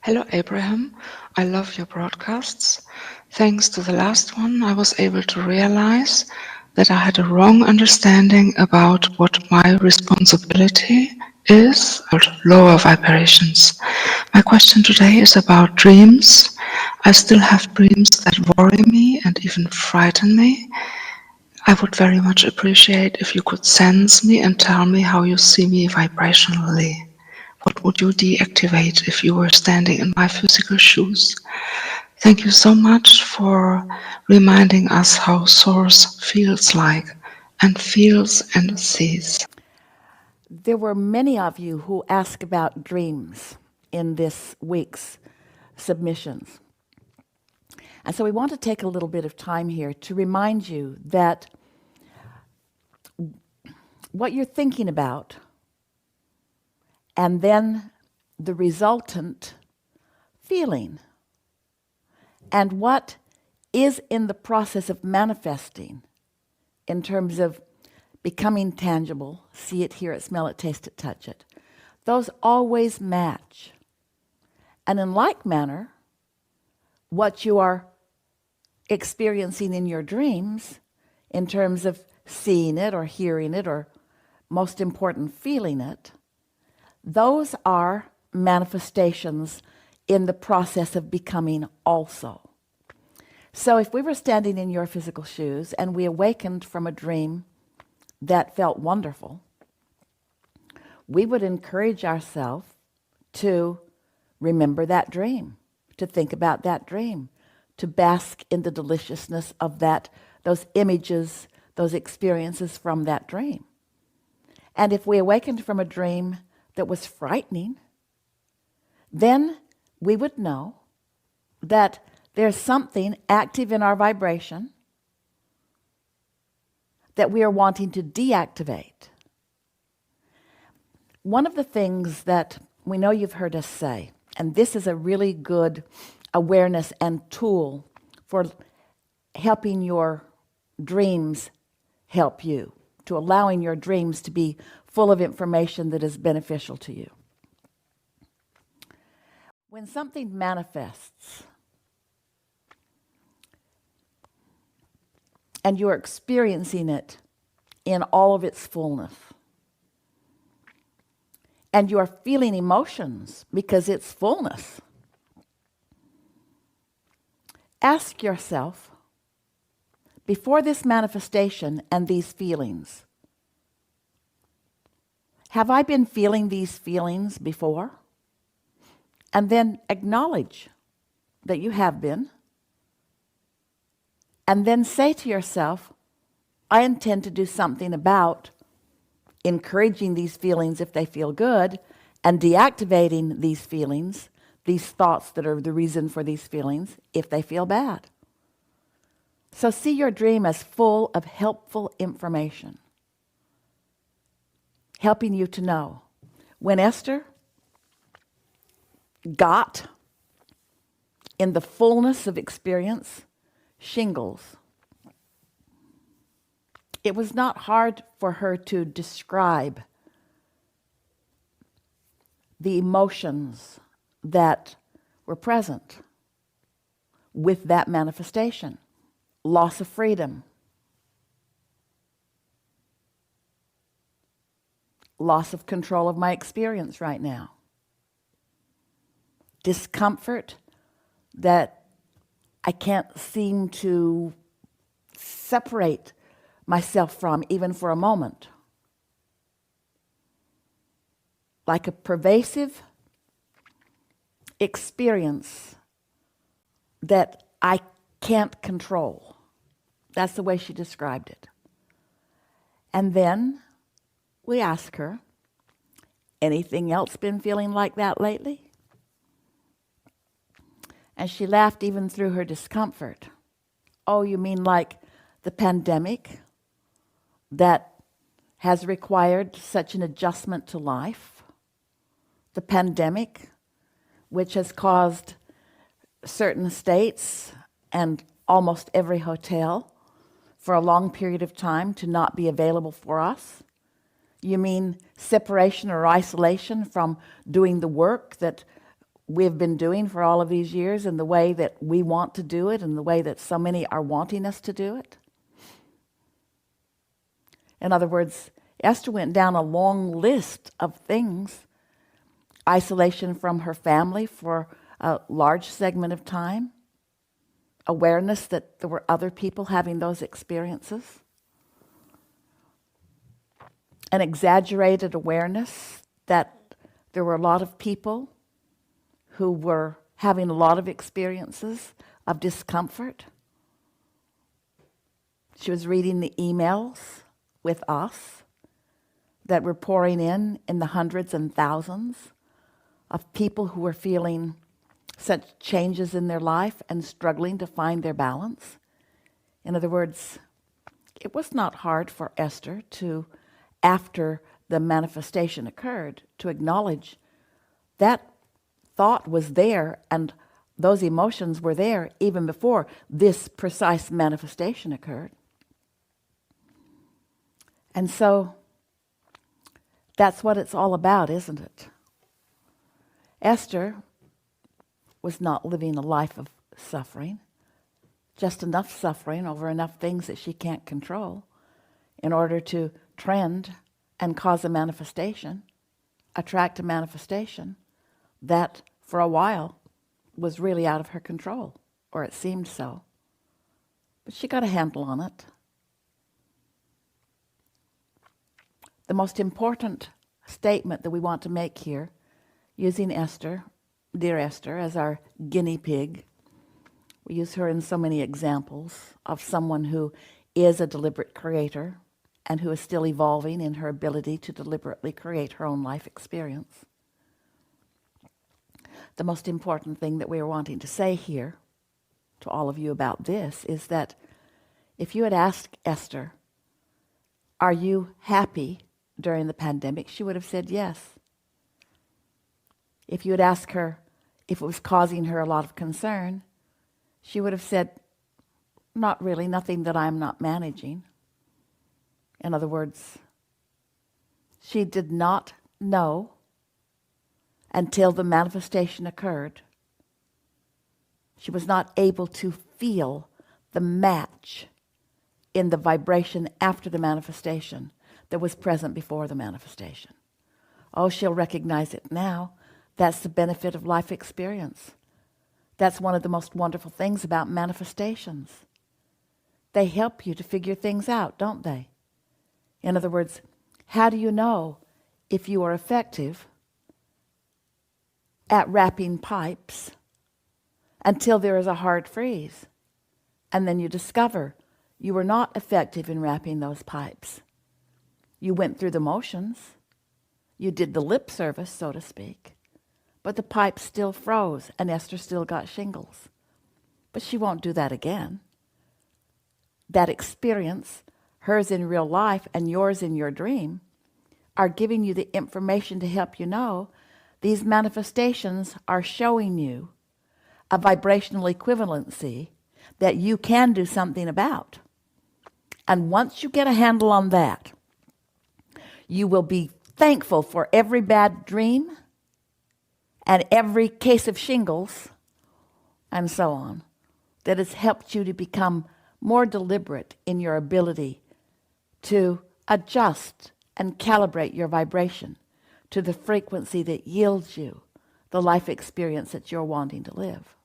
Hello, Abraham. I love your broadcasts. Thanks to the last one, I was able to realize that I had a wrong understanding about what my responsibility is about lower vibrations. My question today is about dreams. I still have dreams that worry me and even frighten me. I would very much appreciate if you could sense me and tell me how you see me vibrationally. What would you deactivate if you were standing in my physical shoes? Thank you so much for reminding us how Source feels like and feels and sees. There were many of you who asked about dreams in this week's submissions. And so we want to take a little bit of time here to remind you that what you're thinking about and then the resultant feeling and what is in the process of manifesting in terms of becoming tangible, see it, hear it, smell it, taste it, touch it, those always match. And in like manner, what you are experiencing in your dreams in terms of seeing it or hearing it or, most important, feeling it, those are manifestations in the process of becoming also. So if we were standing in your physical shoes and we awakened from a dream that felt wonderful, we would encourage ourselves to remember that dream, to think about that dream, to bask in the deliciousness of that, those images, those experiences from that dream. And if we awakened from a dream that was frightening, then we would know that there's something active in our vibration that we are wanting to deactivate. One of the things that we know you've heard us say, and this is a really good awareness and tool for helping your dreams help you, to allowing your dreams to be full of information that is beneficial to you. When something manifests and you're experiencing it in all of its fullness, and you are feeling emotions because it's fullness, ask yourself, before this manifestation and these feelings, have I been feeling these feelings before? And then acknowledge that you have been. And then say to yourself, I intend to do something about encouraging these feelings if they feel good, and deactivating these feelings, these thoughts that are the reason for these feelings, if they feel bad. So see your dream as full of helpful information, helping you to know. When Esther got in the fullness of experience shingles, it was not hard for her to describe the emotions that were present with that manifestation. Loss of freedom, loss of control of my experience right now, discomfort that I can't seem to separate myself from even for a moment, like a pervasive experience that I can't control. That's the way she described it. And then we ask her, anything else been feeling like that lately? And she laughed even through her discomfort. Oh, you mean like the pandemic that has required such an adjustment to life? The pandemic, which has caused certain states and almost every hotel for a long period of time to not be available for us? You mean separation or isolation from doing the work that we've been doing for all of these years in the way that we want to do it and the way that so many are wanting us to do it. In other words, Esther went down a long list of things. Isolation from her family for a large segment of time. Awareness that there were other people having those experiences. An exaggerated awareness that there were a lot of people who were having a lot of experiences of discomfort. She was reading the emails with us that were pouring in the hundreds and thousands of people who were feeling such changes in their life and struggling to find their balance. In other words, it was not hard for Esther to, after the manifestation occurred, to acknowledge that thought was there and those emotions were there even before this precise manifestation occurred. And so that's what it's all about, isn't it? Esther was not living a life of suffering, just enough suffering over enough things that she can't control in order to trend and cause a manifestation, attract a manifestation that for a while was really out of her control, or it seemed so. But she got a handle on it. The most important statement that we want to make here, using Esther, dear Esther, as our guinea pig. We use her in so many examples of someone who is a deliberate creator and who is still evolving in her ability to deliberately create her own life experience. The most important thing that we are wanting to say here to all of you about this is that if you had asked Esther, are you happy during the pandemic, she would have said yes. If you had asked her if it was causing her a lot of concern, she would have said, not really, nothing that I'm not managing. In other words, she did not know until the manifestation occurred. She was not able to feel the match in the vibration after the manifestation that was present before the manifestation. Oh, she'll recognize it now. That's the benefit of life experience. That's one of the most wonderful things about manifestations. They help you to figure things out, don't they? In other words, how do you know if you are effective at wrapping pipes until there is a hard freeze? And then you discover you were not effective in wrapping those pipes. You went through the motions. You did the lip service, so to speak. But the pipes still froze and Esther still got shingles. But she won't do that again. That experience, hers in real life and yours in your dream, are giving you the information to help you know these manifestations are showing you a vibrational equivalency that you can do something about. And once you get a handle on that, you will be thankful for every bad dream and every case of shingles and so on that has helped you to become more deliberate in your ability to adjust and calibrate your vibration to the frequency that yields you the life experience that you're wanting to live.